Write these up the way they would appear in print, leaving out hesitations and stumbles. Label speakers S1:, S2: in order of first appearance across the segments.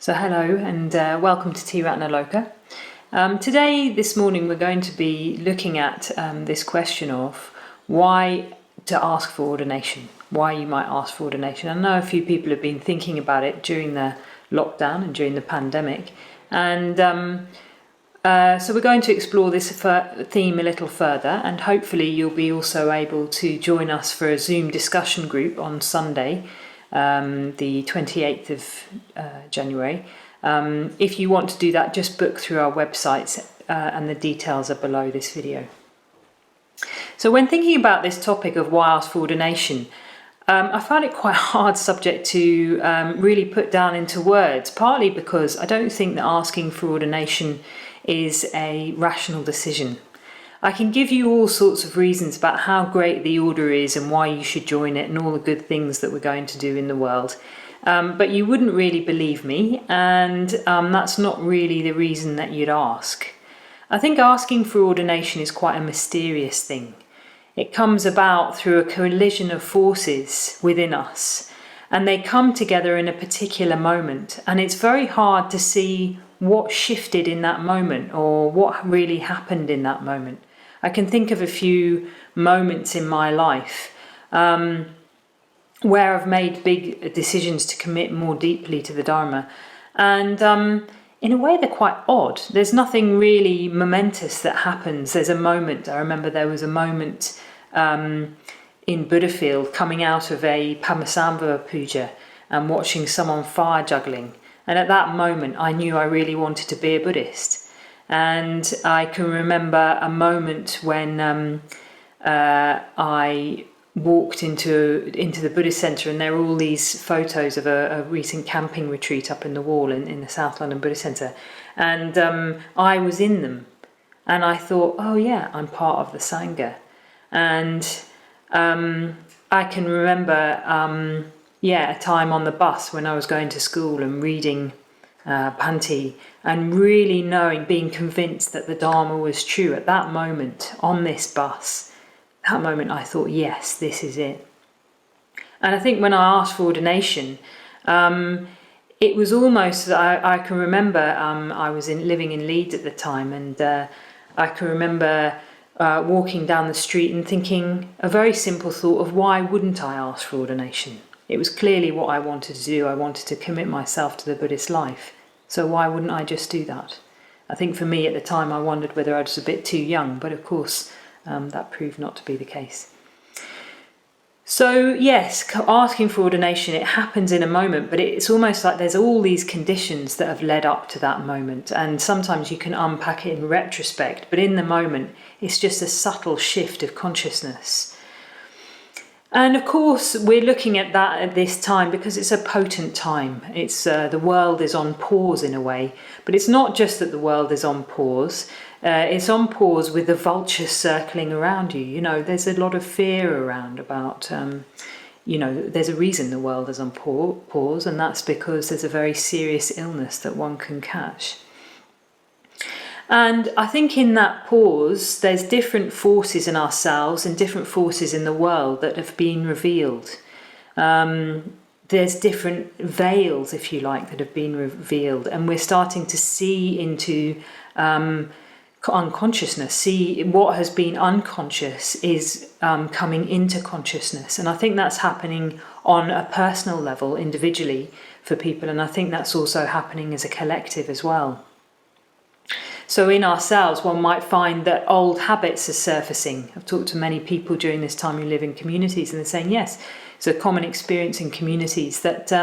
S1: So hello and welcome to Tiratna Loka. This morning we're going to be looking at this question of why to ask for ordination, why you might ask for ordination. I know a few people have been thinking about it during the lockdown and during the pandemic, and so we're going to explore this theme a little further, and hopefully you'll be also able to join us for a Zoom discussion group on Sunday, the 28th of January. If you want to do that, just book through our website and the details are below this video. So when thinking about this topic of why ask for ordination, I find it quite a hard subject to really put down into words, partly because I don't think that asking for ordination is a rational decision. I can give you all sorts of reasons about how great the order is and why you should join it and all the good things that we're going to do in the world. But you wouldn't really believe me, and that's not really the reason that you'd ask. I think asking for ordination is quite a mysterious thing. It comes about through a collision of forces within us, and they come together in a particular moment, and it's very hard to see what shifted in that moment or what really happened in that moment. I can think of a few moments in my life where I've made big decisions to commit more deeply to the Dharma. And in a way, they're quite odd. There's nothing really momentous that happens. There's a moment. I remember there was a moment in Buddhafield coming out of a Padmasambhava puja and watching someone fire juggling. And at that moment, I knew I really wanted to be a Buddhist. And I can remember a moment when I walked into the Buddhist centre, and there were all these photos of a recent camping retreat up in the wall in the South London Buddhist Centre, and I was in them, and I thought, oh yeah, I'm part of the Sangha. And I can remember a time on the bus when I was going to school and reading Bhante, and really being convinced that the Dharma was true at that moment on this bus. That moment I thought, yes, this is it. And I think when I asked for ordination, it was almost, I can remember I was living in Leeds at the time, and I can remember walking down the street and thinking a very simple thought of why wouldn't I ask for ordination? It was clearly what I wanted to do. I wanted to commit myself to the Buddhist life. So why wouldn't I just do that? I think for me at the time I wondered whether I was a bit too young, but of course that proved not to be the case. So yes, asking for ordination, it happens in a moment, but it's almost like there's all these conditions that have led up to that moment. And sometimes you can unpack it in retrospect, but in the moment, it's just a subtle shift of consciousness. And of course, we're looking at that at this time because it's a potent time. It's the world is on pause in a way, but it's not just that the world is on pause. It's on pause with the vultures circling around you. You know, there's a lot of fear around about, there's a reason the world is on pause, and that's because there's a very serious illness that one can catch. And I think in that pause, there's different forces in ourselves and different forces in the world that have been revealed. There's different veils, if you like, that have been revealed. And we're starting to see into unconsciousness, see what has been unconscious is coming into consciousness. And I think that's happening on a personal level, individually, for people. And I think that's also happening as a collective as well. So in ourselves, one might find that old habits are surfacing. I've talked to many people during this time who live in communities, and they're saying, yes, it's a common experience in communities that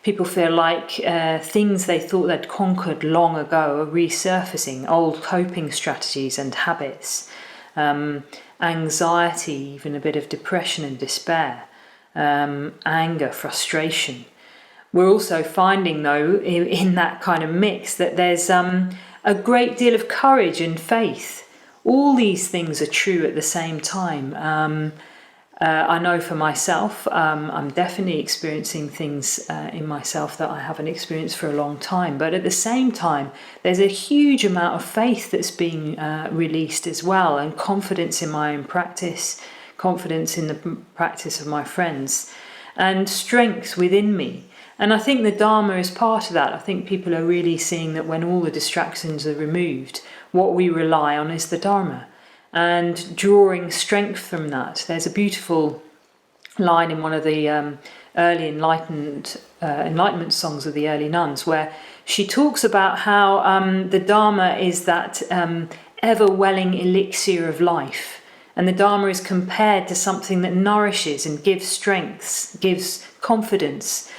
S1: people feel like things they thought they'd conquered long ago are resurfacing, old coping strategies and habits, anxiety, even a bit of depression and despair, anger, frustration. We're also finding, though, in that kind of mix that there's a great deal of courage and faith. All these things are true at the same time. I know for myself, I'm definitely experiencing things in myself that I haven't experienced for a long time. But at the same time, there's a huge amount of faith that's being released as well, and confidence in my own practice, confidence in the practice of my friends, and strength within me. And I think the Dharma is part of that. I think people are really seeing that when all the distractions are removed, what we rely on is the Dharma, and drawing strength from that. There's a beautiful line in one of the early enlightenment songs of the early nuns, where she talks about how the Dharma is that ever-welling elixir of life, and the Dharma is compared to something that nourishes and gives strength, gives confidence,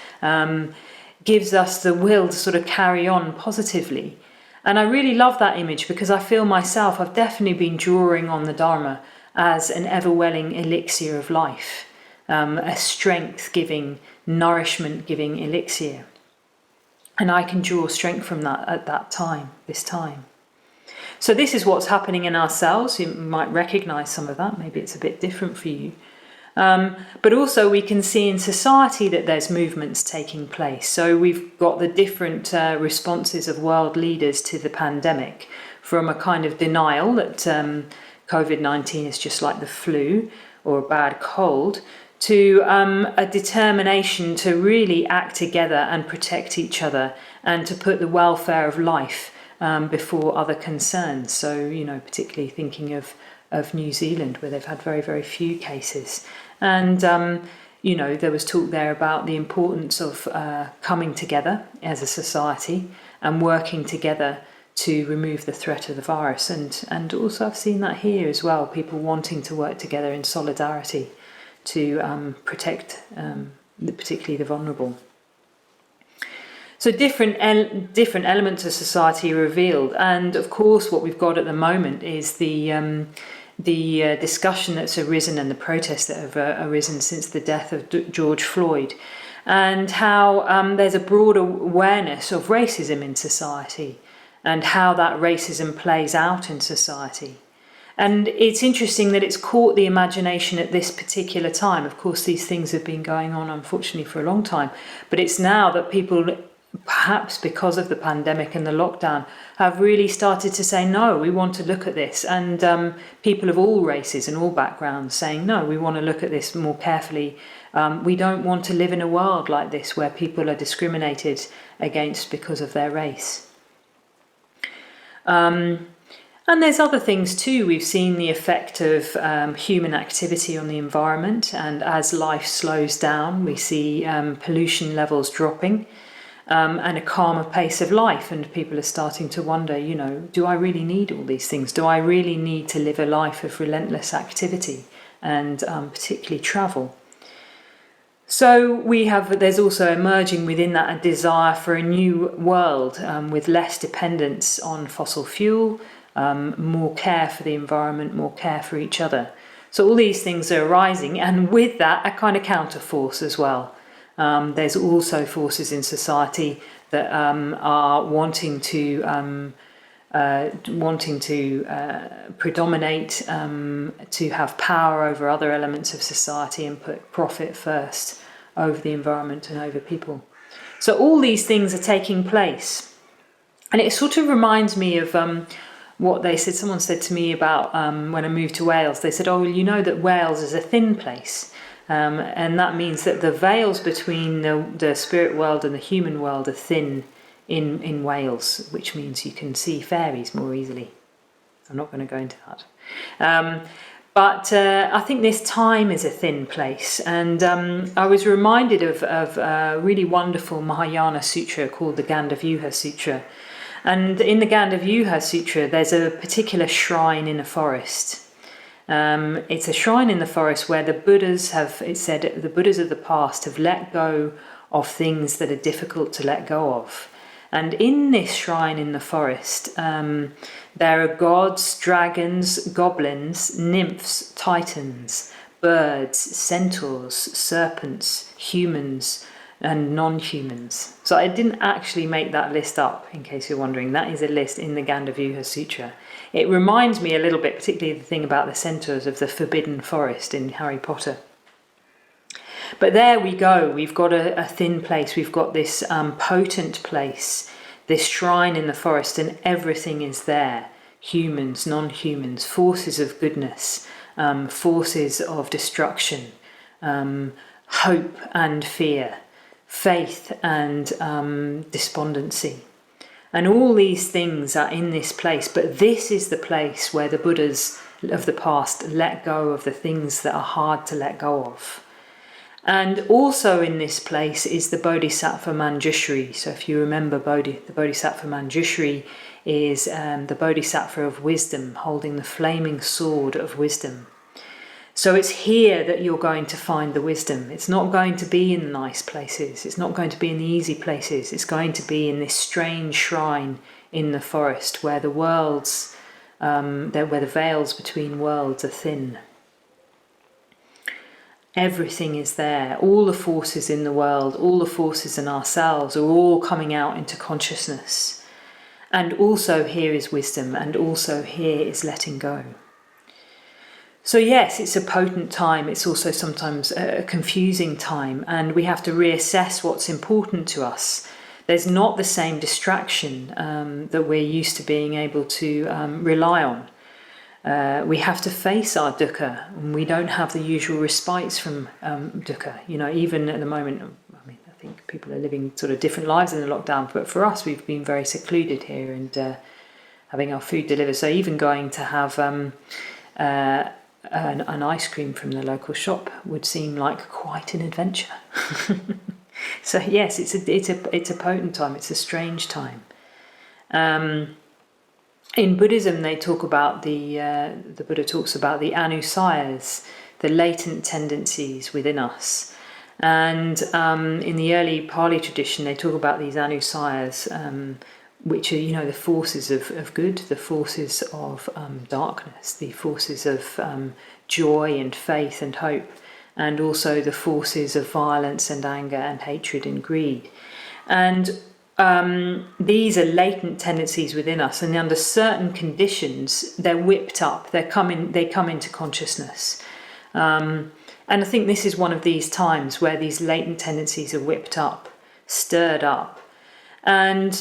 S1: gives us the will to sort of carry on positively. And I really love that image, because I feel myself, I've definitely been drawing on the Dharma as an ever-welling elixir of life, a strength-giving, nourishment-giving elixir. And I can draw strength from that at this time. So this is what's happening in ourselves. You might recognise some of that. Maybe it's a bit different for you. But also we can see in society that there's movements taking place. So we've got the different responses of world leaders to the pandemic, from a kind of denial that COVID-19 is just like the flu or a bad cold, to a determination to really act together and protect each other, and to put the welfare of life before other concerns. So, particularly thinking of New Zealand, where they've had very, very few cases. And, there was talk there about the importance of coming together as a society and working together to remove the threat of the virus. And also I've seen that here as well, people wanting to work together in solidarity to protect particularly the vulnerable. So different elements of society are revealed, and of course what we've got at the moment is the discussion that's arisen and the protests that have arisen since the death of George Floyd, and how there's a broader awareness of racism in society and how that racism plays out in society. And it's interesting that it's caught the imagination at this particular time. Of course, these things have been going on, unfortunately, for a long time. But it's now that people, perhaps because of the pandemic and the lockdown, have really started to say, no, we want to look at this. And people of all races and all backgrounds saying, no, we want to look at this more carefully. We don't want to live in a world like this where people are discriminated against because of their race. And there's other things too. We've seen the effect of human activity on the environment, and as life slows down, we see pollution levels dropping and a calmer pace of life, and people are starting to wonder, do I really need all these things? Do I really need to live a life of relentless activity and particularly travel? So there's also emerging within that a desire for a new world with less dependence on fossil fuel, more care for the environment, more care for each other. So all these things are arising, and with that a kind of counterforce as well. There's also forces in society that are wanting to predominate, to have power over other elements of society and put profit first over the environment and over people. So all these things are taking place, and it sort of reminds me of what they said. Someone said to me about when I moved to Wales, they said, oh, well, you know that Wales is a thin place. And that means that the veils between the spirit world and the human world are thin in Wales, which means you can see fairies more easily. I'm not going to go into that. But I think this time is a thin place. And I was reminded of a really wonderful Mahayana sutra called the Gandhavyuha Sutra. And in the Gandhavyuha Sutra, there's a particular shrine in a forest. It's a shrine in the forest where the Buddhas the Buddhas of the past have let go of things that are difficult to let go of. And in this shrine in the forest, there are gods, dragons, goblins, nymphs, titans, birds, centaurs, serpents, humans, and non-humans. So I didn't actually make that list up, in case you're wondering. That is a list in the Gandhavyuha Sutra. It reminds me a little bit, particularly the thing about the centaurs, of the Forbidden Forest in Harry Potter. But there we go. We've got a thin place. We've got this potent place, this shrine in the forest, and everything is there. Humans, non-humans, forces of goodness, forces of destruction, hope and fear, faith and despondency. And all these things are in this place, but this is the place where the Buddhas of the past let go of the things that are hard to let go of. And also in this place is the Bodhisattva Manjushri. So if you remember, the Bodhisattva Manjushri is the Bodhisattva of wisdom, holding the flaming sword of wisdom. So it's here that you're going to find the wisdom. It's not going to be in the nice places. It's not going to be in the easy places. It's going to be in this strange shrine in the forest where the worlds, where the veils between worlds are thin. Everything is there. All the forces in the world, all the forces in ourselves are all coming out into consciousness. And also here is wisdom, and also here is letting go. So yes, it's a potent time. It's also sometimes a confusing time, and we have to reassess what's important to us. There's not the same distraction that we're used to being able to rely on. We have to face our dukkha, and we don't have the usual respites from dukkha. Even at the moment, I think people are living sort of different lives in the lockdown, but for us, we've been very secluded here and having our food delivered. So even going to have an ice cream from the local shop would seem like quite an adventure. So yes, it's a potent time. It's a strange time. In Buddhism, they talk about the Buddha talks about the anusayas, the latent tendencies within us, and in the early Pali tradition, they talk about these anusayas, which are the forces of good, the forces of darkness, the forces of joy and faith and hope, and also the forces of violence and anger and hatred and greed. And these are latent tendencies within us, and under certain conditions, they're whipped up. They come into consciousness. And I think this is one of these times where these latent tendencies are whipped up, stirred up. And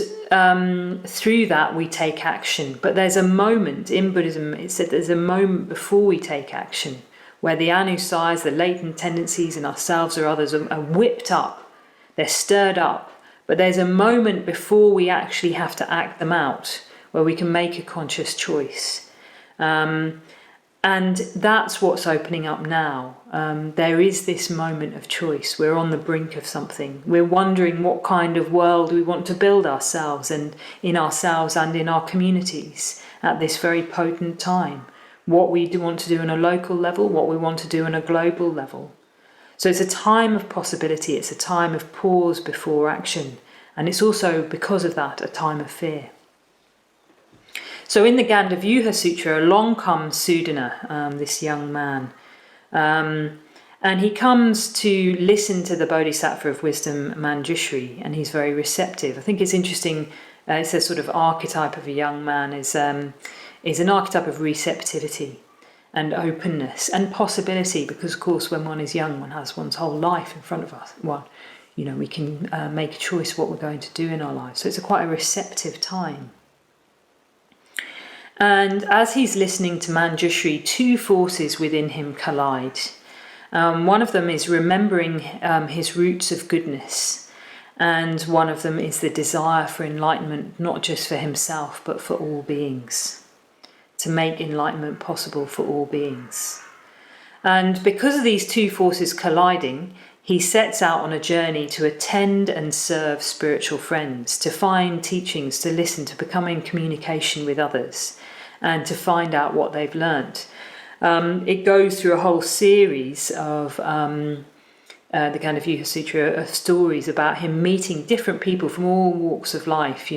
S1: through that we take action. But there's a moment in Buddhism, it said there's a moment before we take action where the anusayas, the latent tendencies in ourselves or others are whipped up, they're stirred up. But there's a moment before we actually have to act them out where we can make a conscious choice. And that's what's opening up now. There is this moment of choice. We're on the brink of something. We're wondering what kind of world we want to build ourselves and in our communities at this very potent time. What we want to do on a local level, what we want to do on a global level. So it's a time of possibility. It's a time of pause before action. And it's also, because of that, a time of fear. So in the Gandhavyuha Sutra, along comes Sudana, this young man. And he comes to listen to the Bodhisattva of Wisdom, Manjushri, and he's very receptive. I think it's interesting, it's a sort of archetype of a young man, is an archetype of receptivity and openness and possibility, because of course when one is young, one has one's whole life in front of us. We can make a choice what we're going to do in our lives. So it's quite a receptive time. And as he's listening to Manjushri, two forces within him collide. One of them is remembering his roots of goodness, and one of them is the desire for enlightenment, not just for himself, but for all beings, to make enlightenment possible for all beings. And because of these two forces colliding, he sets out on a journey to attend and serve spiritual friends, to find teachings, to listen, to become in communication with others, and to find out what they've learnt. It goes through a whole series of the Gandhavyuha Sutra of stories about him meeting different people from all walks of life,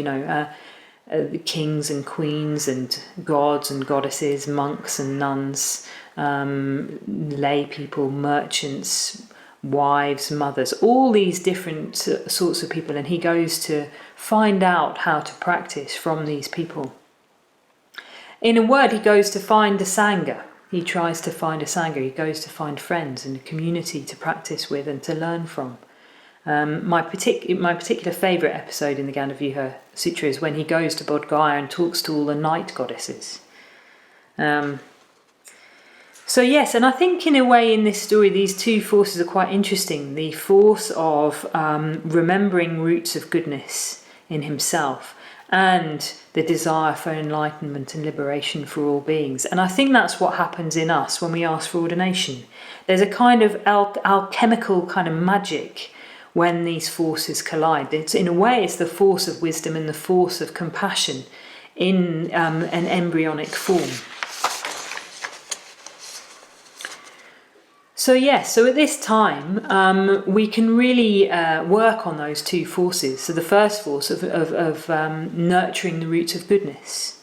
S1: kings and queens and gods and goddesses, monks and nuns, lay people, merchants, wives, mothers, all these different sorts of people, and he goes to find out how to practice from these people. In a word, he goes to find a sangha. He tries to find a sangha. He goes to find friends and a community to practice with and to learn from. My particular favourite episode in the Gandhavyuha Sutra is when he goes to Bodh Gaya and talks to all the night goddesses. So yes, and I think in a way in this story these two forces are quite interesting. The force of remembering roots of goodness in himself, and the desire for enlightenment and liberation for all beings. And I think that's what happens in us when we ask for ordination. There's a kind of alchemical kind of magic when these forces collide. It's, in a way, it's the force of wisdom and the force of compassion in an embryonic form. So yes, so at this time we can really work on those two forces. So the first force of nurturing the roots of goodness.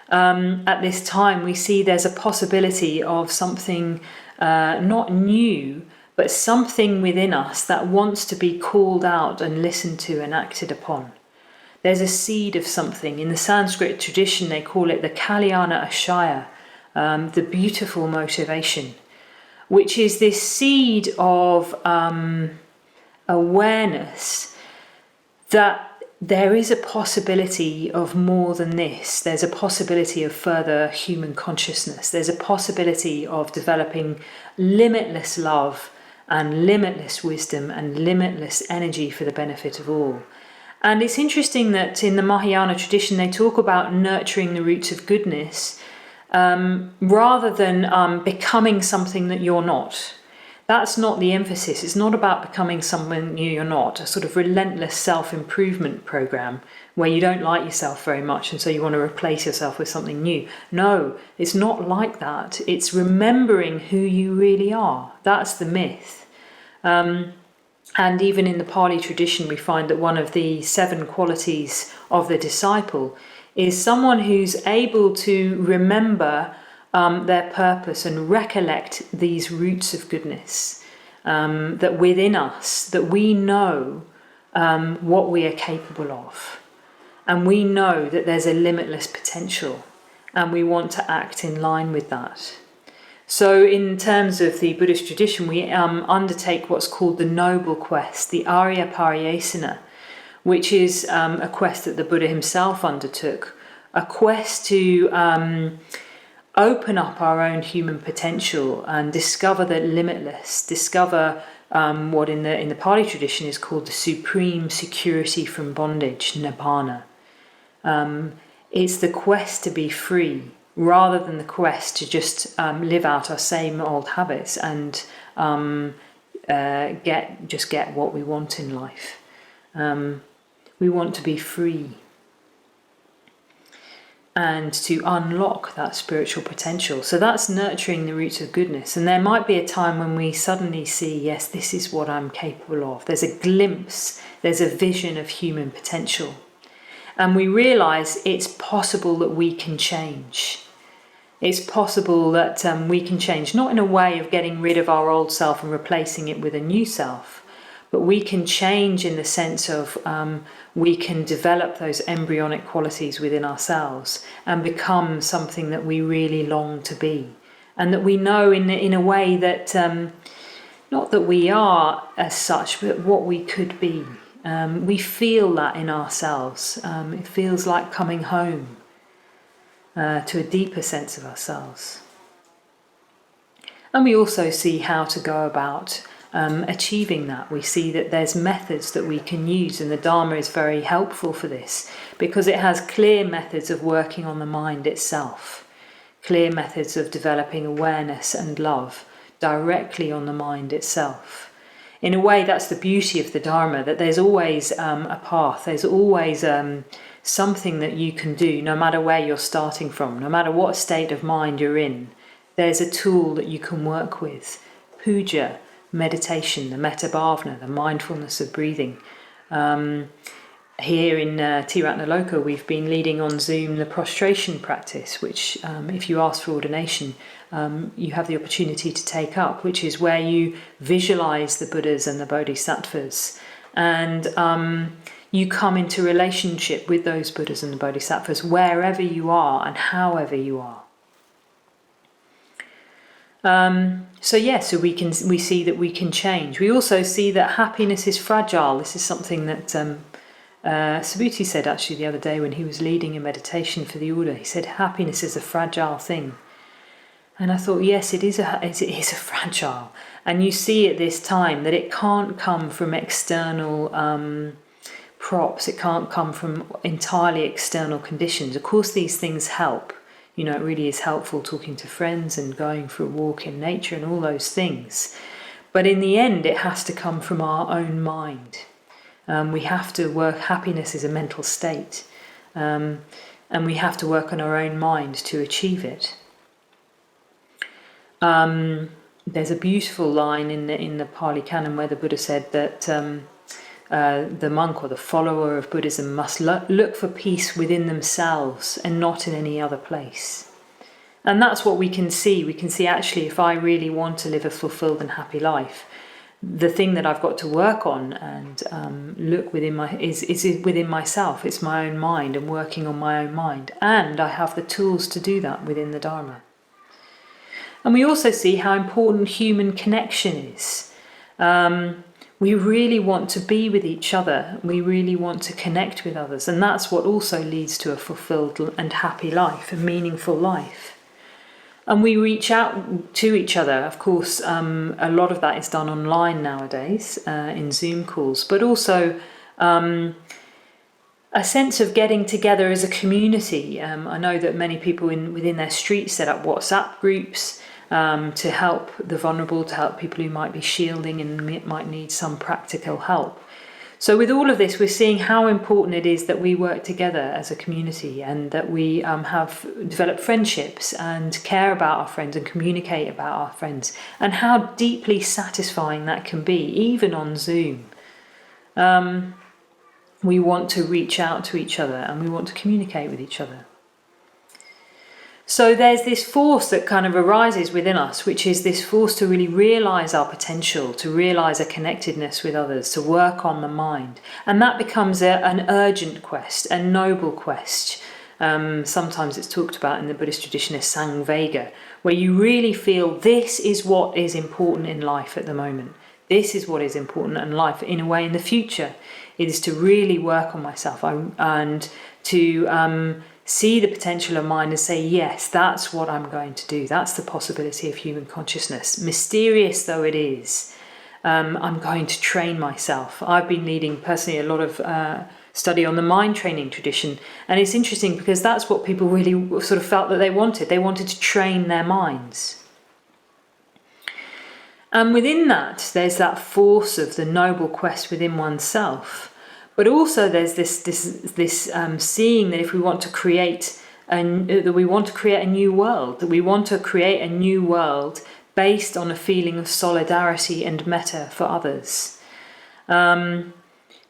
S1: At this time we see there's a possibility of something not new, but something within us that wants to be called out and listened to and acted upon. There's a seed of something. In the Sanskrit tradition they call it the Kalyana Ashaya, the beautiful motivation, which is this seed of awareness that there is a possibility of more than this. There's a possibility of further human consciousness. There's a possibility of developing limitless love and limitless wisdom and limitless energy for the benefit of all. And it's interesting that in the Mahayana tradition they talk about nurturing the roots of goodness rather than becoming something that you're not. That's not the emphasis. It's not about becoming someone you're not, a sort of relentless self-improvement program where you don't like yourself very much and so you want to replace yourself with something new. No, it's not like that. It's remembering who you really are. That's the myth. And even in the Pali tradition we find that one of the 7 qualities of the disciple is someone who's able to remember their purpose and recollect these roots of goodness that within us, that we know what we are capable of. And we know that there's a limitless potential and we want to act in line with that. So in terms of the Buddhist tradition, we undertake what's called the noble quest, the Arya Pariyasana, which is a quest that the Buddha himself undertook, a quest to open up our own human potential and discover the limitless, discover what in the Pali tradition is called the supreme security from bondage, nibbana. It's the quest to be free, rather than the quest to just live out our same old habits and get what we want in life. We want to be free and to unlock that spiritual potential. So that's nurturing the roots of goodness. And there might be a time when we suddenly see, yes, this is what I'm capable of. There's a glimpse, there's a vision of human potential. And we realise it's possible that we can change. It's possible that we can change, not in a way of getting rid of our old self and replacing it with a new self, but we can change in the sense of we can develop those embryonic qualities within ourselves and become something that we really long to be. And that we know in a way that, not that we are as such, but what we could be. We feel that in ourselves. It feels like coming home to a deeper sense of ourselves. And we also see how to go about achieving that. We see that there's methods that we can use, and the Dharma is very helpful for this because it has clear methods of working on the mind itself, clear methods of developing awareness and love directly on the mind itself. In a way, that's the beauty of the Dharma, that there's always a path, there's always something that you can do no matter where you're starting from, no matter what state of mind you're in. There's a tool that you can work with. Puja, meditation, the metta bhavana, the mindfulness of breathing. Here in Tiratna Loka, we've been leading on Zoom the prostration practice, which if you ask for ordination, you have the opportunity to take up, which is where you visualize the Buddhas and the Bodhisattvas, and you come into relationship with those Buddhas and the Bodhisattvas wherever you are and however you are. So we see that we can change. We also see that happiness is fragile. This is something that Subhuti said actually the other day when he was leading a meditation for the order. He said happiness is a fragile thing. And I thought, yes, it is a fragile. And you see at this time that it can't come from external props. It can't come from entirely external conditions. Of course, these things help. It really is helpful talking to friends and going for a walk in nature and all those things. But in the end, it has to come from our own mind. We have to work. Happiness is a mental state. And we have to work on our own mind to achieve it. There's a beautiful line in the Pali Canon where the Buddha said that the monk or the follower of Buddhism must look for peace within themselves and not in any other place. And that's what we can see. We can see, actually, if I really want to live a fulfilled and happy life, the thing that I've got to work on and look within is within myself. It's my own mind and working on my own mind. And I have the tools to do that within the Dharma. And we also see how important human connection is. We really want to be with each other. We really want to connect with others. And that's what also leads to a fulfilled and happy life, a meaningful life. And we reach out to each other. Of course, a lot of that is done online nowadays, in Zoom calls, but also a sense of getting together as a community. I know that many people within their streets set up WhatsApp groups to help the vulnerable, to help people who might be shielding and might need some practical help. So with all of this, we're seeing how important it is that we work together as a community and that we have developed friendships and care about our friends and communicate about our friends, and how deeply satisfying that can be, even on Zoom. We want to reach out to each other and we want to communicate with each other. So there's this force that kind of arises within us, which is this force to really realise our potential, to realise a connectedness with others, to work on the mind. And that becomes an urgent quest, a noble quest. Sometimes it's talked about in the Buddhist tradition as Sangvega, where you really feel this is what is important in life at the moment. This is what is important in life. In a way, in the future, it is to really work on myself and to see the potential of mind and say, yes, that's what I'm going to do. That's the possibility of human consciousness. Mysterious though it is, I'm going to train myself. I've been leading personally a lot of study on the mind training tradition. And it's interesting because that's what people really sort of felt that they wanted. They wanted to train their minds. And within that, there's that force of the noble quest within oneself. But also there's this seeing that if we want to create a new world, that we want to create a new world based on a feeling of solidarity and metta for others. That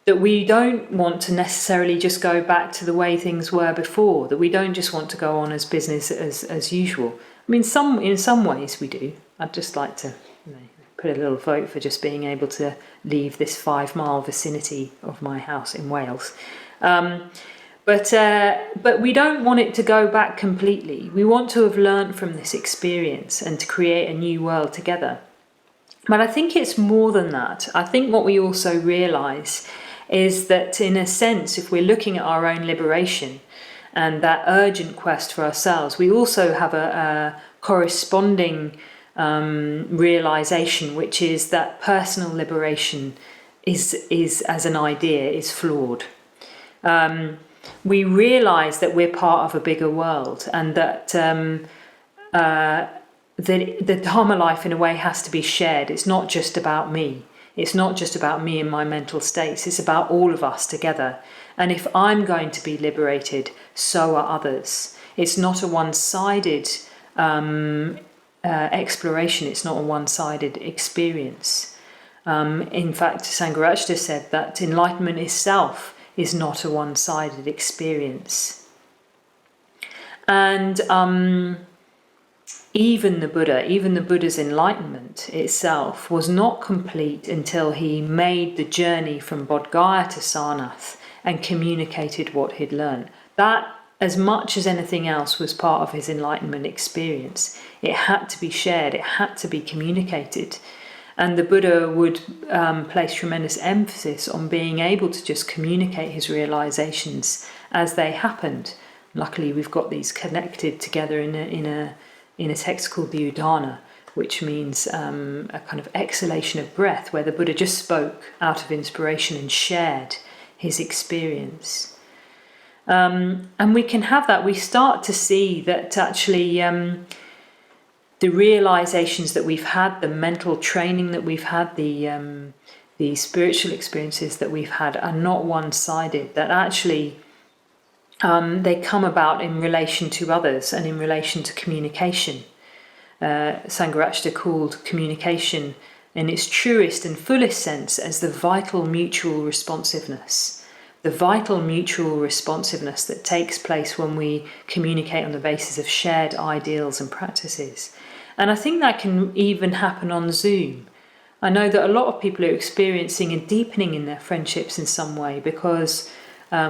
S1: we don't want to necessarily just go back to the way things were before, that we don't just want to go on as business as usual. I mean, in some ways we do. I'd just like to put a little vote for just being able to leave this 5-mile vicinity of my house in Wales. But we don't want it to go back completely. We want to have learnt from this experience and to create a new world together. But I think it's more than that. I think what we also realise is that, in a sense, if we're looking at our own liberation and that urgent quest for ourselves, we also have a corresponding realization, which is that personal liberation is as an idea is flawed. We realize that we're part of a bigger world, and that the Dharma life in a way has to be shared. It's not just about me. It's not just about me and my mental states. It's about all of us together. And if I'm going to be liberated, so are others. It's not a one-sided exploration. It's not a one-sided experience. In fact, Sangharakshita said that enlightenment itself is not a one-sided experience. And even the Buddha's enlightenment itself was not complete until he made the journey from Bodh Gaya to Sarnath and communicated what he'd learned. That, as much as anything else, was part of his enlightenment experience. It had to be shared, it had to be communicated. And the Buddha would place tremendous emphasis on being able to just communicate his realizations as they happened. Luckily, we've got these connected together in in a text called the Udana, which means a kind of exhalation of breath, where the Buddha just spoke out of inspiration and shared his experience. And we can have that. We start to see that actually the realizations that we've had, the mental training that we've had, the spiritual experiences that we've had are not one-sided, that actually they come about in relation to others and in relation to communication. Sangharakshita called communication in its truest and fullest sense as the vital mutual responsiveness. The vital mutual responsiveness that takes place when we communicate on the basis of shared ideals and practices. And I think that can even happen on Zoom. I know that a lot of people are experiencing a deepening in their friendships in some way because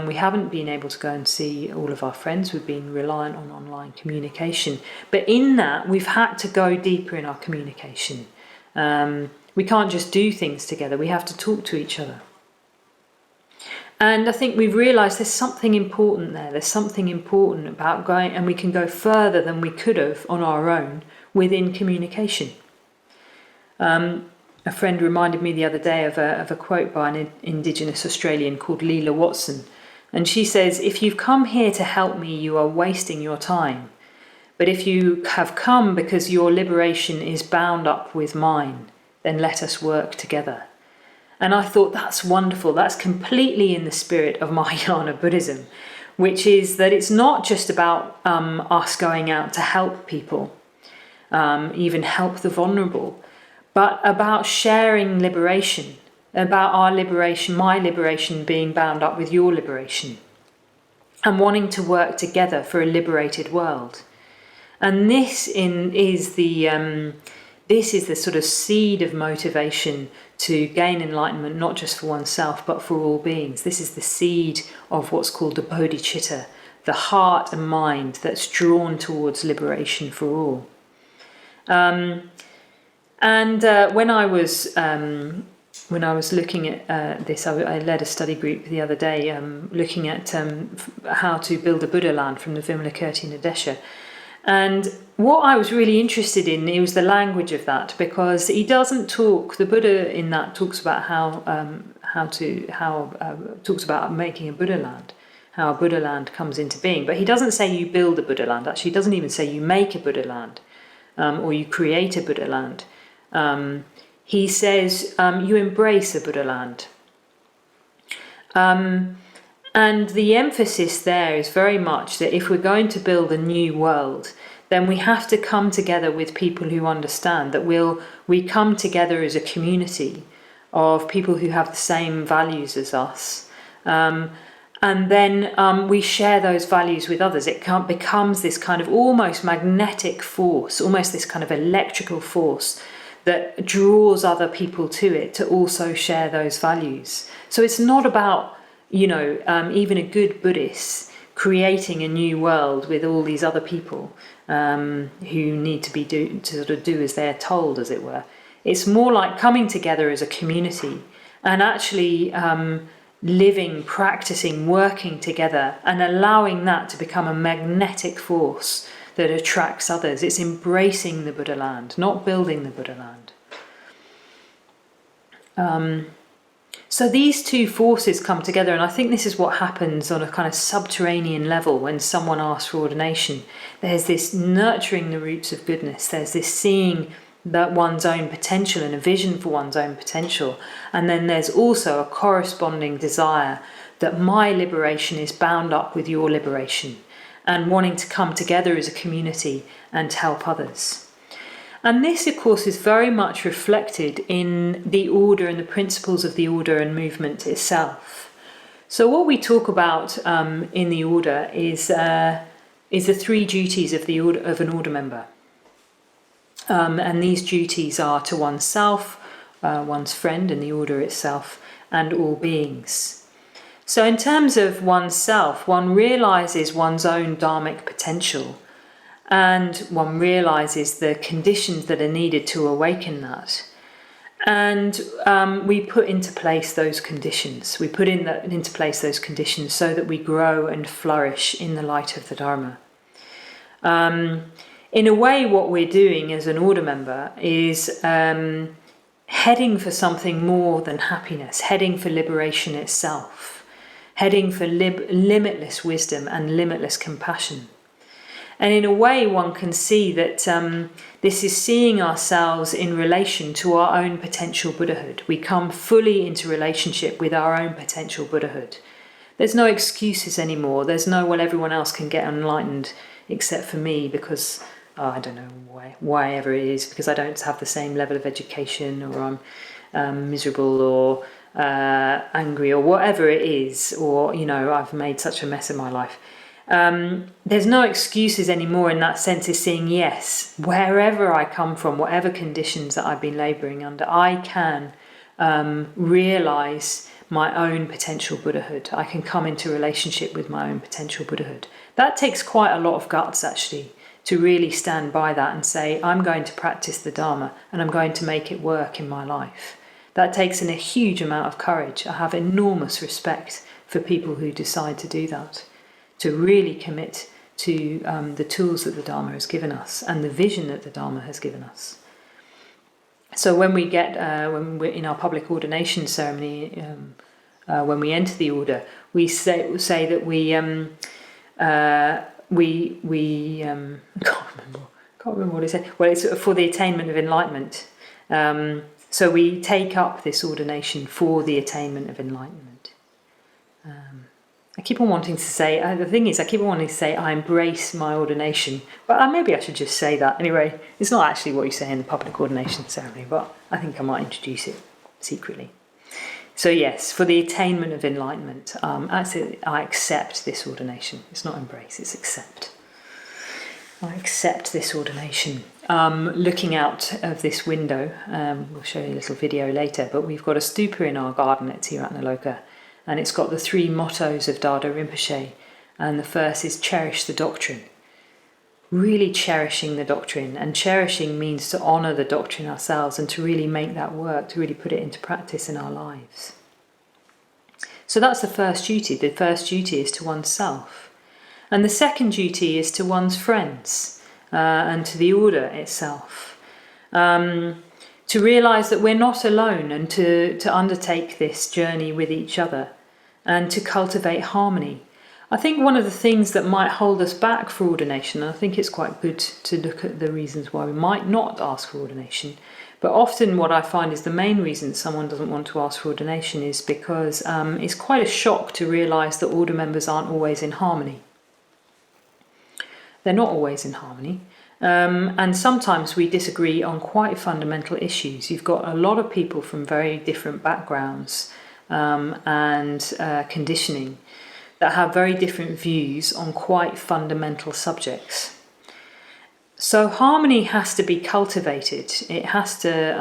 S1: we haven't been able to go and see all of our friends. We've been reliant on online communication. But in that, we've had to go deeper in our communication. We can't just do things together. We have to talk to each other. And I think we've realised there's something important there. There's something important about going, and we can go further than we could have on our own within communication. A friend reminded me the other day of a quote by an Indigenous Australian called Leela Watson. And she says, "If you've come here to help me, you are wasting your time. But if you have come because your liberation is bound up with mine, then let us work together." And I thought, that's wonderful. That's completely in the spirit of Mahayana Buddhism, which is that it's not just about us going out to help people, even help the vulnerable, but about sharing liberation, about our liberation, my liberation being bound up with your liberation, and wanting to work together for a liberated world. And this is the sort of seed of motivation to gain enlightenment, not just for oneself, but for all beings. This is the seed of what's called the bodhicitta, the heart and mind that's drawn towards liberation for all. When I was looking at this, I led a study group the other day looking at how to build a Buddha land from the Vimalakirti Nadesha. And what I was really interested in was the language of that, because he doesn't talk. The Buddha in that talks about talks about making a Buddha land, how a Buddha land comes into being. But he doesn't say you build a Buddha land. Actually, he doesn't even say you make a Buddha land or you create a Buddha land. He says you embrace a Buddha land. And the emphasis there is very much that if we're going to build a new world, then we have to come together with people who understand that we come together as a community of people who have the same values as us. And then we share those values with others. It becomes this kind of almost magnetic force, almost this kind of electrical force that draws other people to it to also share those values. So it's not about, even a good Buddhist creating a new world with all these other people who need to sort of do as they're told, as it were. It's more like coming together as a community and actually living, practicing, working together and allowing that to become a magnetic force that attracts others. It's embracing the Buddha land, not building the Buddha land. So these two forces come together, and I think this is what happens on a kind of subterranean level when someone asks for ordination. There's this nurturing the roots of goodness. There's this seeing that one's own potential and a vision for one's own potential. And then there's also a corresponding desire that my liberation is bound up with your liberation and wanting to come together as a community and help others. And this, of course, is very much reflected in the order and the principles of the order and movement itself. So what we talk about in the order is the three duties of an order member. And these duties are to oneself, one's friend and the order itself, and all beings. So in terms of oneself, one realises one's own dharmic potential, and one realises the conditions that are needed to awaken that. And we put into place those conditions. We put into place those conditions so that we grow and flourish in the light of the Dharma. in a way, what we're doing as an order member is heading for something more than happiness, heading for liberation itself, heading for limitless wisdom and limitless compassion. And in a way, one can see that this is seeing ourselves in relation to our own potential Buddhahood. We come fully into relationship with our own potential Buddhahood. There's no excuses anymore. There's no, well, everyone else can get enlightened except for me because, I don't know why ever it is, because I don't have the same level of education, or I'm miserable or angry or whatever it is, or, I've made such a mess of my life. There's no excuses anymore in that sense. Is seeing, yes, wherever I come from, whatever conditions that I've been labouring under, I can realise my own potential Buddhahood. I can come into relationship with my own potential Buddhahood. That takes quite a lot of guts, actually, to really stand by that and say, I'm going to practice the Dharma and I'm going to make it work in my life. That takes in a huge amount of courage. I have enormous respect for people who decide to do that, to really commit to the tools that the Dharma has given us and the vision that the Dharma has given us. So when we get, when we're in our public ordination ceremony, when we enter the order, we say that we can't remember what he said. Well, it's for the attainment of enlightenment. So we take up this ordination for the attainment of enlightenment. I keep on wanting to say, the thing is, I keep on wanting to say, I embrace my ordination. But maybe I should just say that. Anyway, it's not actually what you say in the public ordination ceremony, but I think I might introduce it secretly. So yes, for the attainment of enlightenment, I accept this ordination. It's not embrace, it's accept. I accept this ordination. Looking out of this window, we'll show you a little video later, but we've got a stupa in our garden at Tiratna Loka, and it's got the 3 mottos of Dada Rinpoche, and the first is cherish the doctrine. Really cherishing the doctrine, and cherishing means to honour the doctrine ourselves and to really make that work, to really put it into practice in our lives. So that's the first duty. The first duty is to oneself. And the second duty is to one's friends and to the order itself. To realise that we're not alone, and to undertake this journey with each other and to cultivate harmony. I think one of the things that might hold us back for ordination, and I think it's quite good to look at the reasons why we might not ask for ordination, but often what I find is the main reason someone doesn't want to ask for ordination is because it's quite a shock to realise that order members aren't always in harmony. They're not always in harmony. And sometimes we disagree on quite fundamental issues. You've got a lot of people from very different backgrounds and conditioning that have very different views on quite fundamental subjects. So harmony has to be cultivated. It has to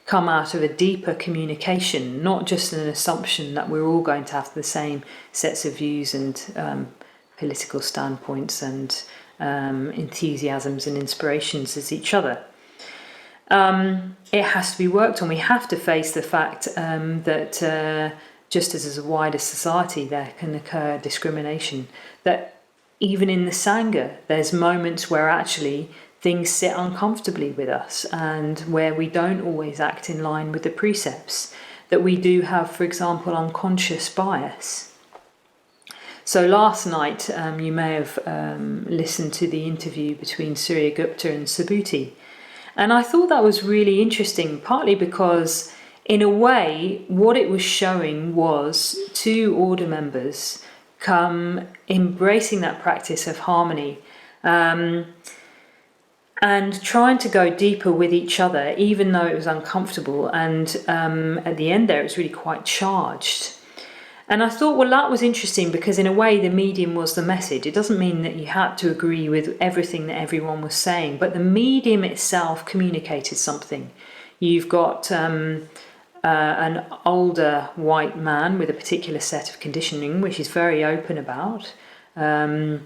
S1: come out of a deeper communication, not just an assumption that we're all going to have the same sets of views and political standpoints and enthusiasms and inspirations as each other. It has to be worked on. We have to face the fact that just as a wider society there can occur discrimination, that even in the Sangha there's moments where actually things sit uncomfortably with us and where we don't always act in line with the precepts, that we do have, for example, unconscious bias. So last night you may have listened to the interview between Surya Gupta and Subhuti, and I thought that was really interesting, partly because in a way what it was showing was 2 order members embracing that practice of harmony and trying to go deeper with each other, even though it was uncomfortable, and at the end there it was really quite charged. And I thought, well, that was interesting because in a way the medium was the message. It doesn't mean that you had to agree with everything that everyone was saying, but the medium itself communicated something. You've got an older white man with a particular set of conditioning, which he's very open about. And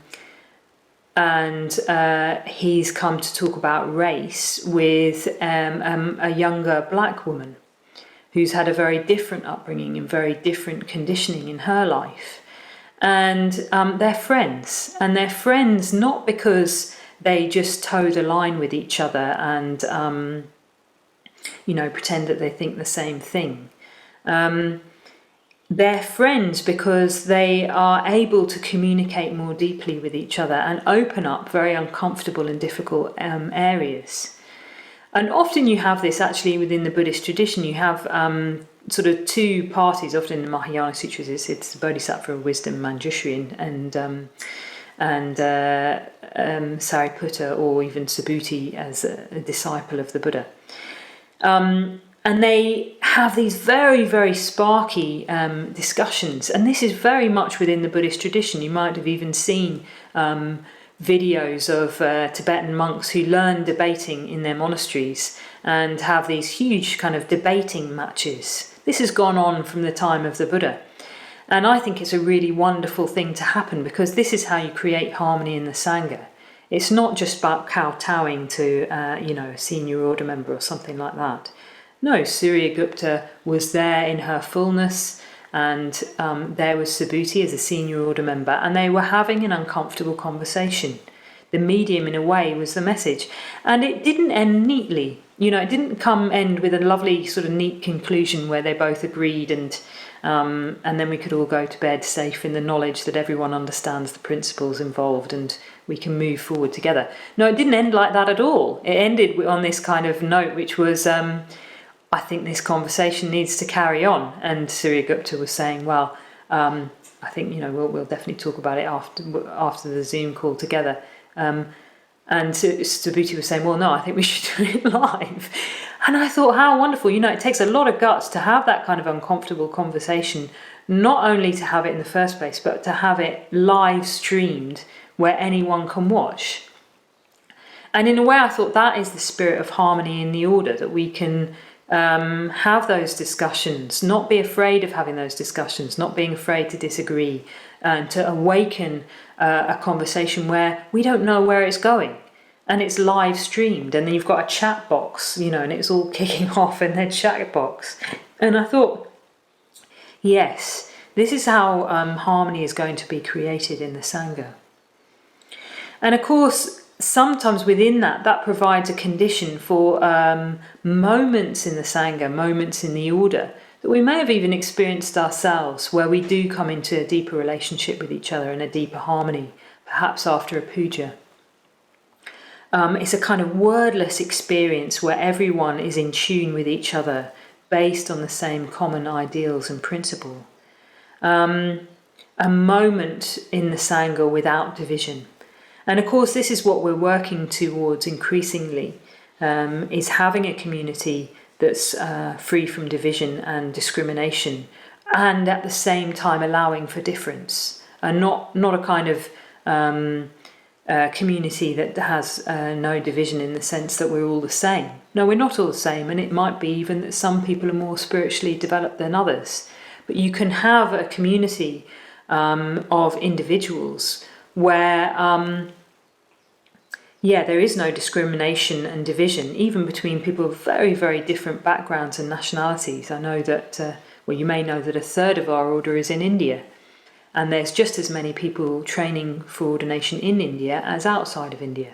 S1: he's come to talk about race with a younger black woman who's had a very different upbringing and very different conditioning in her life. And they're friends. And they're friends not because they just toe the line with each other and, pretend that they think the same thing. They're friends because they are able to communicate more deeply with each other and open up very uncomfortable and difficult areas. And often you have this actually within the Buddhist tradition. You have sort of two parties. Often in the Mahayana Sutras, it's the Bodhisattva of wisdom, Manjushri, and Sariputta, or even Subhuti as a disciple of the Buddha. And they have these very, very sparky discussions. And this is very much within the Buddhist tradition. You might have even seen videos of Tibetan monks who learn debating in their monasteries and have these huge kind of debating matches. This has gone on from the time of the Buddha. And I think it's a really wonderful thing to happen, because this is how you create harmony in the Sangha. It's not just about kowtowing to, a senior order member or something like that. No, Suryagupta was there in her fullness, and there was Subhuti as a senior order member, and they were having an uncomfortable conversation. The medium, in a way, was the message. And it didn't end neatly. It didn't end with a lovely sort of neat conclusion where they both agreed and then we could all go to bed safe in the knowledge that everyone understands the principles involved and we can move forward together. No, it didn't end like that at all. It ended on this kind of note, which was, I think this conversation needs to carry on. And Suryagupta was saying, well, I think, we'll definitely talk about it after the Zoom call together. And Subhuti was saying, well, no, I think we should do it live. And I thought, how wonderful. It takes a lot of guts to have that kind of uncomfortable conversation, not only to have it in the first place, but to have it live streamed where anyone can watch. And in a way, I thought that is the spirit of harmony in the order, that we can have those discussions, not be afraid of having those discussions, not being afraid to disagree, and to awaken a conversation where we don't know where it's going. And it's live streamed, and then you've got a chat box, and it's all kicking off in their chat box. And I thought, yes, this is how harmony is going to be created in the Sangha. And of course, sometimes within that provides a condition for moments in the Sangha, moments in the order, that we may have even experienced ourselves, where we do come into a deeper relationship with each other and a deeper harmony, perhaps after a puja. It's a kind of wordless experience where everyone is in tune with each other based on the same common ideals and principle. A moment in the Sangha without division. And of course, this is what we're working towards increasingly, is having a community that's free from division and discrimination, and at the same time allowing for difference, and not a kind of community that has no division in the sense that we're all the same. No, we're not all the same, and it might be even that some people are more spiritually developed than others. But you can have a community of individuals where there is no discrimination and division, even between people of very, very different backgrounds and nationalities. I know that, you may know that a third of our order is in India, and there's just as many people training for ordination in India as outside of India.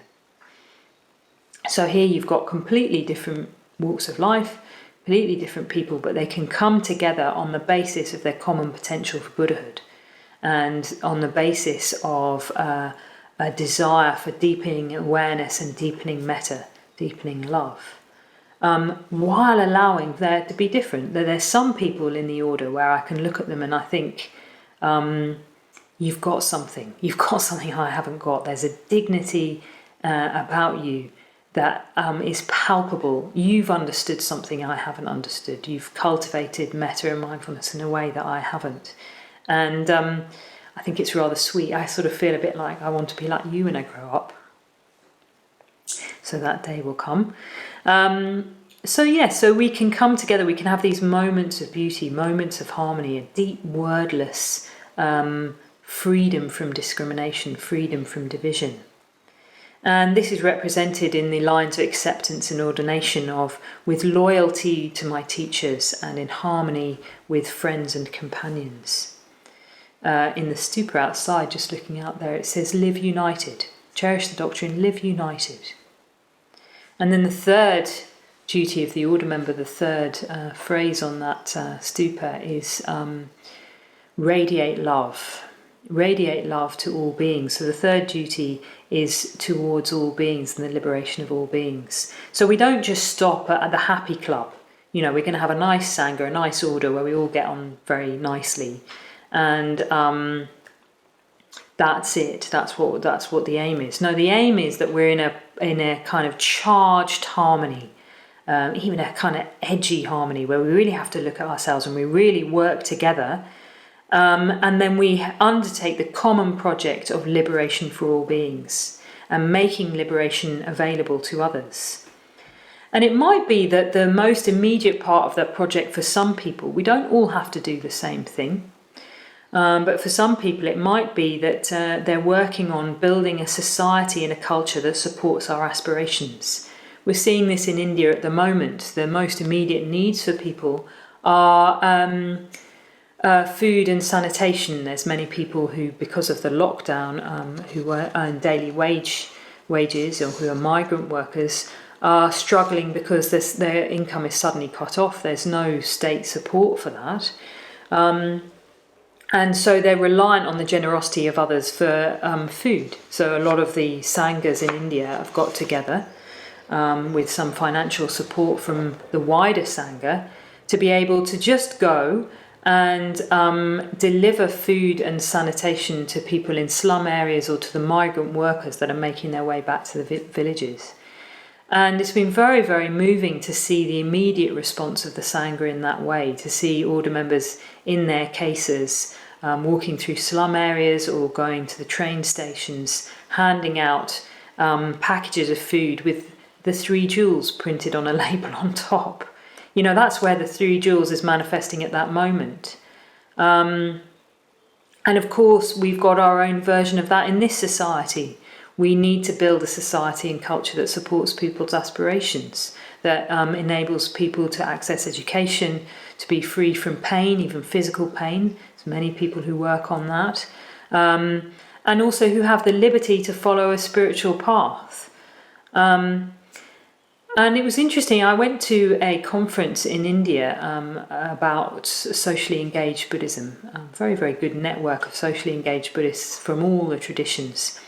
S1: So here you've got completely different walks of life, completely different people, but they can come together on the basis of their common potential for Buddhahood, and on the basis of a desire for deepening awareness and deepening metta, deepening love, while allowing there to be different. There's some people in the order where I can look at them and I think, you've got something I haven't got. There's a dignity about you that is palpable. You've understood something I haven't understood. You've cultivated metta and mindfulness in a way that I haven't. And I think it's rather sweet. I sort of feel a bit like I want to be like you when I grow up. So that day will come. So we can come together, we can have these moments of beauty, moments of harmony, a deep, wordless freedom from discrimination, freedom from division. And this is represented in the lines of acceptance and ordination of, with loyalty to my teachers and in harmony with friends and companions. In the stupa outside, just looking out there, it says, live united. cherish the doctrine, live united. And then the third duty of the order member, the third phrase on that stupa is radiate love. Radiate love to all beings. So the third duty is towards all beings and the liberation of all beings. So we don't just stop at the happy club. You know, we're going to have a nice sangha, a nice order where we all get on very nicely, and that's it. That's what the aim is. No, the aim is that we're in a kind of charged harmony, even a kind of edgy harmony, where we really have to look at ourselves and we really work together. And then we undertake the common project of liberation for all beings and making liberation available to others. And it might be that the most immediate part of that project for some people, we don't all have to do the same thing. But for some people, it might be that they're working on building a society and a culture that supports our aspirations. We're seeing this in India at the moment. The most immediate needs for people are food and sanitation. There's many people who, because of the lockdown, who earn daily wages or who are migrant workers, are struggling because their income is suddenly cut off. There's no state support for that. And so they're reliant on the generosity of others for food. So a lot of the sanghas in India have got together with some financial support from the wider sangha to be able to just go and deliver food and sanitation to people in slum areas or to the migrant workers that are making their way back to the villages. And it's been very, very moving to see the immediate response of the Sangha in that way, to see order members in their cases walking through slum areas or going to the train stations, handing out packages of food with the 3 jewels printed on a label on top. You know, that's where the 3 jewels is manifesting at that moment. And of course, we've got our own version of that in this society. We need to build a society and culture that supports people's aspirations, that enables people to access education, to be free from pain, even physical pain. There's many people who work on that, and also who have the liberty to follow a spiritual path. And it was interesting, I went to a conference in India about socially engaged Buddhism, a very, very good network of socially engaged Buddhists from all the traditions.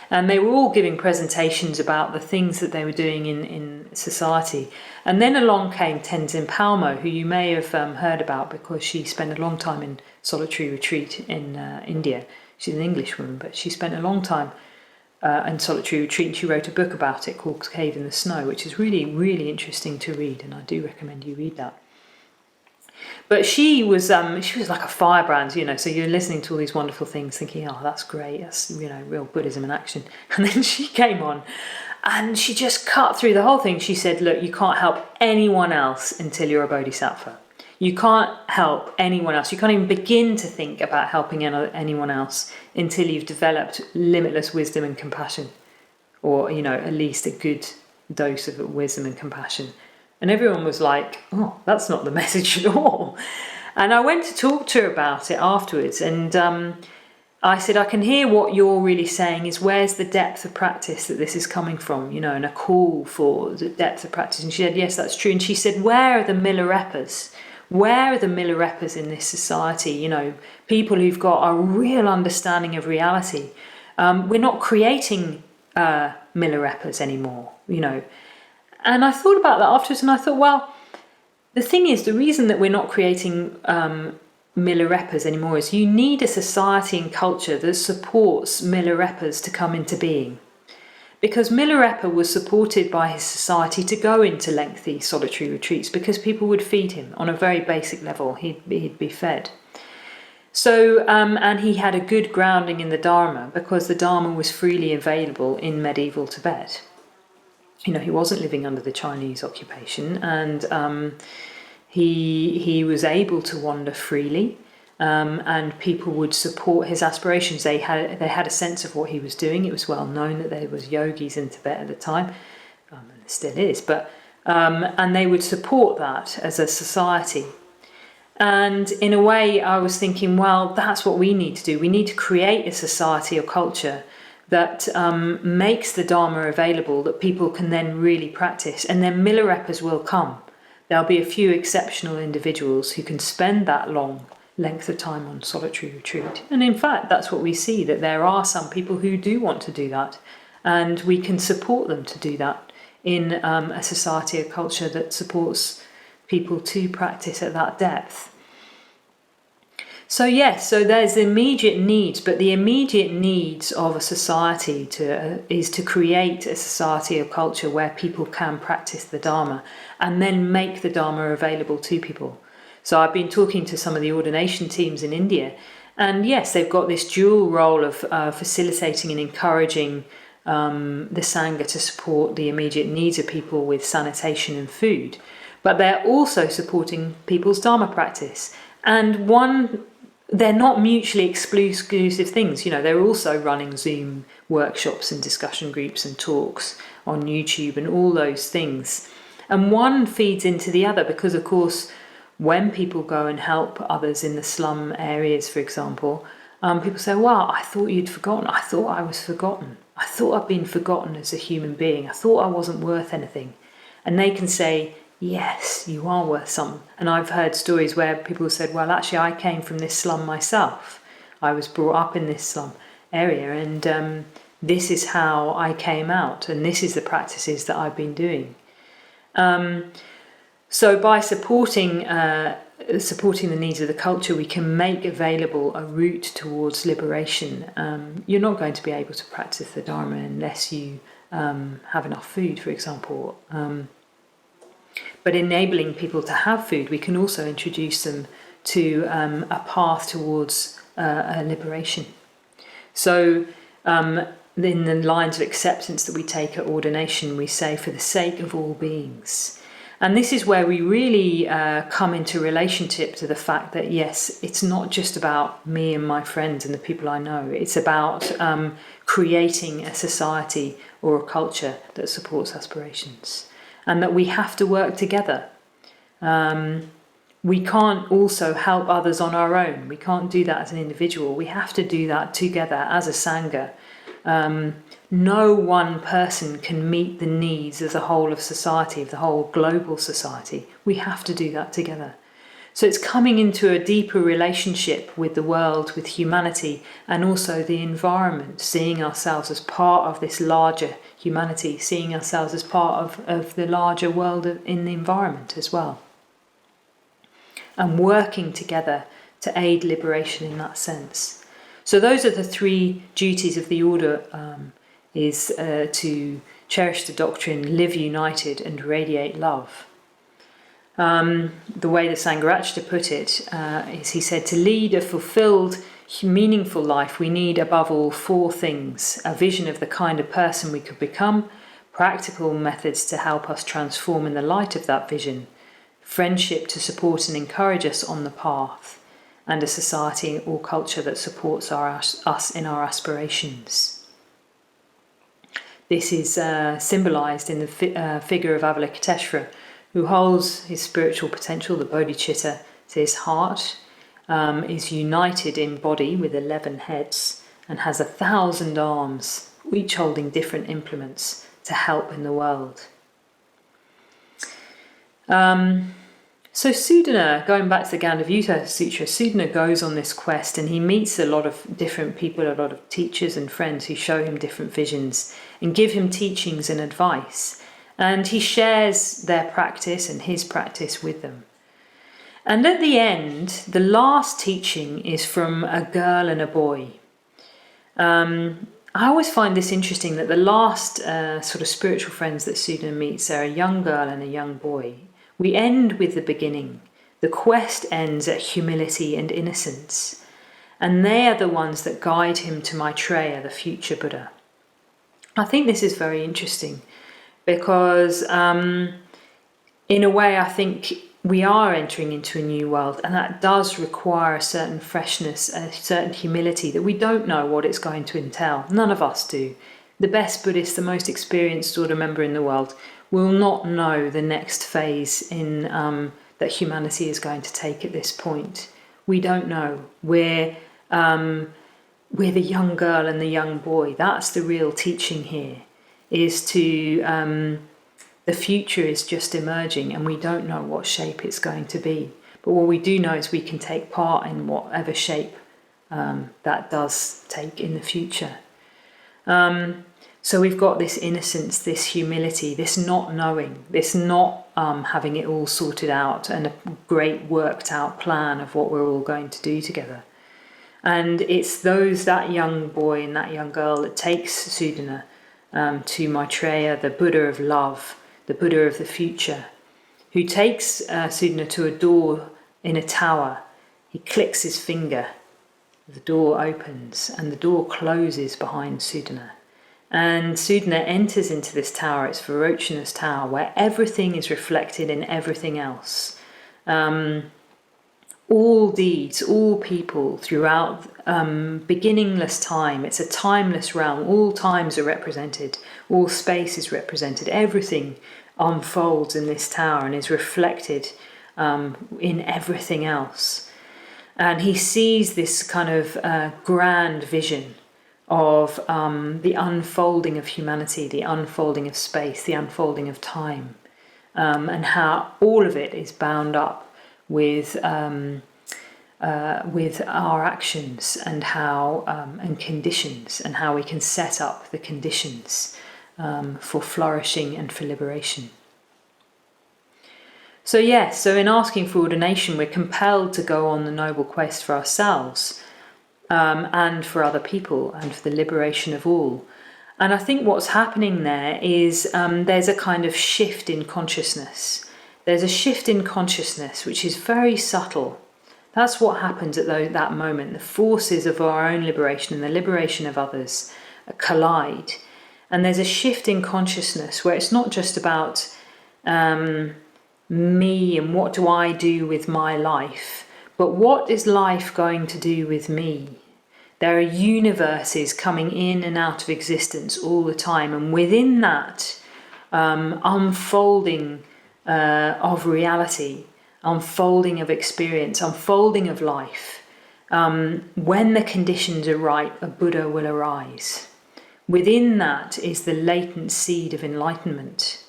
S1: And they were all giving presentations about the things that they were doing in society. And then along came Tenzin Palmo, who you may have heard about because she spent a long time in solitary retreat in India. She's an English woman, but she spent a long time in solitary retreat, and she wrote a book about it called Cave in the Snow, which is really, really interesting to read, and I do recommend you read that. But she was like a firebrand, you know, so you're listening to all these wonderful things thinking, oh, that's great, that's, you know, real Buddhism in action. And then she came on and she just cut through the whole thing. She said, look, you can't help anyone else until you're a bodhisattva. You can't help anyone else. You can't even begin to think about helping anyone else until you've developed limitless wisdom and compassion, or, you know, at least a good dose of wisdom and compassion. And everyone was like, oh, that's not the message at all. And I went to talk to her about it afterwards. And I said, I can hear what you're really saying is, where's the depth of practice that this is coming from? You know, and a call for the depth of practice. And she said, yes, that's true. And she said, where are the Milarepas? Where are the Milarepas in this society? You know, people who've got a real understanding of reality. We're not creating Milarepas anymore, you know. And I thought about that afterwards, and I thought, well, the thing is, the reason that we're not creating Milarepas anymore is you need a society and culture that supports Milarepas to come into being. Because Milarepa was supported by his society to go into lengthy solitary retreats because people would feed him on a very basic level. He'd be fed. So, and he had a good grounding in the Dharma because the Dharma was freely available in medieval Tibet. You know, he wasn't living under the Chinese occupation, and he was able to wander freely, and people would support his aspirations. They had a sense of what he was doing. It was well known that there was yogis in Tibet at the time, and it still is. But and they would support that as a society. And in a way, I was thinking, well, that's what we need to do. We need to create a society or culture that makes the Dharma available that people can then really practice. And then Milarepas will come. There'll be a few exceptional individuals who can spend that long length of time on solitary retreat. And in fact, that's what we see, that there are some people who do want to do that. And we can support them to do that in a society, a culture that supports people to practice at that depth. So yes, so there's the immediate needs, but the immediate needs of a society is to create a society or culture where people can practice the Dharma and then make the Dharma available to people. So I've been talking to some of the ordination teams in India, and yes, they've got this dual role of facilitating and encouraging the Sangha to support the immediate needs of people with sanitation and food, but they're also supporting people's Dharma practice. And they're not mutually exclusive things. They're also running Zoom workshops and discussion groups and talks on YouTube and all those things. And one feeds into the other because, of course, when people go and help others in the slum areas, for example, people say, wow, I thought you'd forgotten. I thought I was forgotten. I thought I'd been forgotten as a human being. I thought I wasn't worth anything. And they can say, yes, you are worth something. And I've heard stories where people said, well, actually, I came from this slum myself. I was brought up in this slum area, and this is how I came out, and this is the practices that I've been doing. So by supporting the needs of the culture, we can make available a route towards liberation. You're not going to be able to practice the Dharma unless you have enough food, for example. But enabling people to have food, we can also introduce them to a path towards a liberation. So in the lines of acceptance that we take at ordination, we say, for the sake of all beings. And this is where we really come into relationship to the fact that, yes, it's not just about me and my friends and the people I know. It's about creating a society or a culture that supports aspirations. And that we have to work together. We can't also help others on our own. We can't do that as an individual. We have to do that together as a Sangha. No one person can meet the needs of the whole of society, of the whole global society. We have to do that together. So it's coming into a deeper relationship with the world, with humanity, and also the environment, seeing ourselves as part of this larger humanity, seeing ourselves as part of the larger world in the environment as well. And working together to aid liberation in that sense. So those are the three duties of the order, is to cherish the doctrine, live united, and radiate love. The way the Sangharakshita put it is, he said, to lead a fulfilled, meaningful life, we need above all four things: a vision of the kind of person we could become, practical methods to help us transform in the light of that vision, friendship to support and encourage us on the path, and a society or culture that supports us in our aspirations. This is symbolised in the figure of Avalokiteshvara, who holds his spiritual potential, the bodhicitta, to his heart, is united in body with 11 heads, and has 1,000 arms, each holding different implements to help in the world. So Sudana, going back to the Gandhavyuha Sutra, Sudana goes on this quest and he meets a lot of different people, a lot of teachers and friends who show him different visions and give him teachings and advice. And he shares their practice and his practice with them. And at the end, the last teaching is from a girl and a boy. I always find this interesting, that the last sort of spiritual friends that Sudana meets are a young girl and a young boy. We end with the beginning. The quest ends at humility and innocence. And they are the ones that guide him to Maitreya, the future Buddha. I think this is very interesting because in a way I think we are entering into a new world, and that does require a certain freshness, a certain humility that we don't know what it's going to entail. None of us do. The best Buddhist, the most experienced order member in the world, will not know the next phase in that humanity is going to take at this point. We don't know. with a young girl and the young boy. That's the real teaching here, is to the future is just emerging and we don't know what shape it's going to be. But what we do know is we can take part in whatever shape that does take in the future. So we've got this innocence, this humility, this not knowing, this not having it all sorted out and a great worked out plan of what we're all going to do together. And it's that young boy and that young girl that takes Sudana to Maitreya, the Buddha of love, the Buddha of the future, who takes Sudana to a door in a tower. He clicks his finger, the door opens and the door closes behind Sudana. And Sudana enters into this tower, it's Vajratara's tower, where everything is reflected in everything else. All deeds, all people throughout beginningless time. It's a timeless realm. All times are represented. All space is represented. Everything unfolds in this tower and is reflected in everything else. And he sees this kind of grand vision of the unfolding of humanity, the unfolding of space, the unfolding of time, and how all of it is bound up with our actions and how and conditions, and how we can set up the conditions for flourishing and for liberation. So yes, so in asking for ordination, we're compelled to go on the noble quest for ourselves and for other people and for the liberation of all. And I think what's happening there is there's a kind of shift in consciousness. There's a shift in consciousness which is very subtle. That's what happens at that moment. The forces of our own liberation and the liberation of others collide. And there's a shift in consciousness where it's not just about me and what do I do with my life, but what is life going to do with me? There are universes coming in and out of existence all the time, and within that unfolding of reality, unfolding of experience, unfolding of life, when the conditions are right, a Buddha will arise. Within that is the latent seed of enlightenment.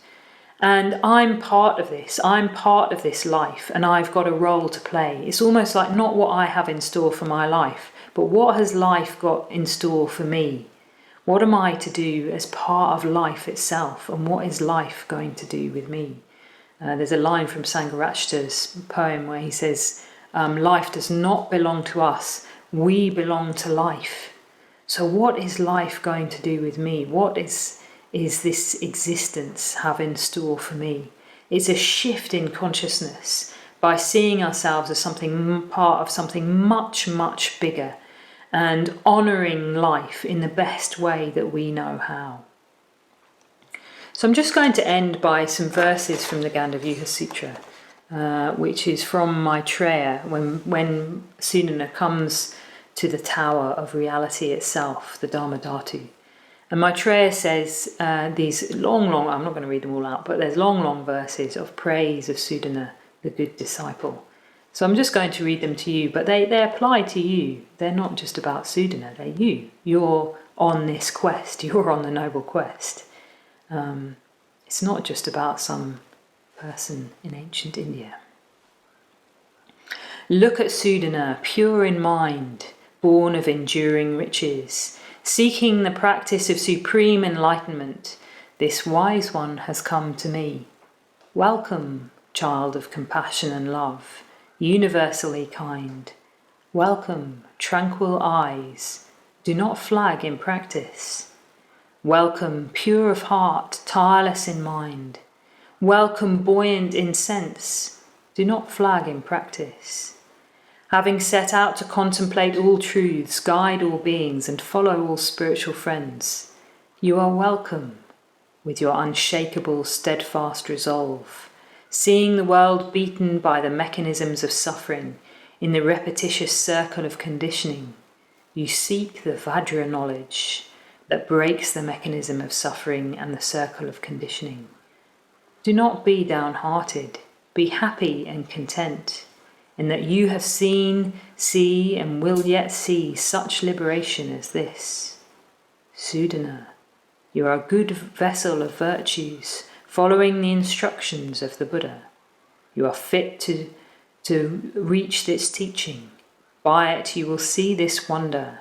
S1: And I'm part of this. I'm part of this life, and I've got a role to play. It's almost like not what I have in store for my life, but what has life got in store for me? What am I to do as part of life itself, and what is life going to do with me? There's a line from Sangharakshita's poem where he says, life does not belong to us, we belong to life. So what is life going to do with me? What is this existence have in store for me? It's a shift in consciousness by seeing ourselves as something part of something much, much bigger, and honouring life in the best way that we know how. So I'm just going to end by some verses from the Gandhavyuha Sutra, which is from Maitreya, when Sudana comes to the tower of reality itself, the Dharma Dhatu. And Maitreya says these long, I'm not going to read them all out, but there's long verses of praise of Sudana, the good disciple. So I'm just going to read them to you, but they apply to you. They're not just about Sudana, they're you. You're on this quest, you're on the noble quest. It's not just about some person in ancient India. Look at Sudana, pure in mind, born of enduring riches, seeking the practice of supreme enlightenment. This wise one has come to me. Welcome, child of compassion and love, universally kind. Welcome, tranquil eyes, do not flag in practice. Welcome, pure of heart, tireless in mind. Welcome, buoyant in sense, do not flag in practice. Having set out to contemplate all truths, guide all beings, and follow all spiritual friends, you are welcome with your unshakable, steadfast resolve, seeing the world beaten by the mechanisms of suffering in the repetitious circle of conditioning. You seek the Vajra knowledge that breaks the mechanism of suffering and the circle of conditioning. Do not be downhearted, be happy and content. in that you have seen, see, and will yet see such liberation as this. Sudana, you are a good vessel of virtues, following the instructions of the Buddha. You are fit to reach this teaching. By it you will see this wonder,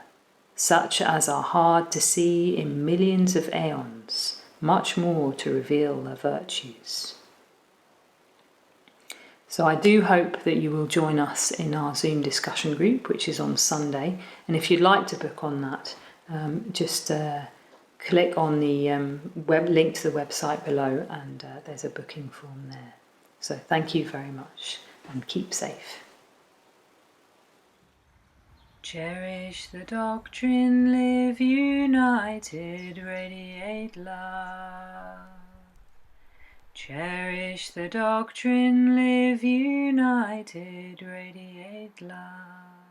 S1: such as are hard to see in millions of aeons, much more to reveal the virtues. So I do hope that you will join us in our Zoom discussion group, which is on Sunday. And if you'd like to book on that, just click on the web link to the website below, and there's a booking form there. So thank you very much, and keep safe. Cherish the doctrine, live united, radiate love. Cherish the doctrine, live united, radiate love.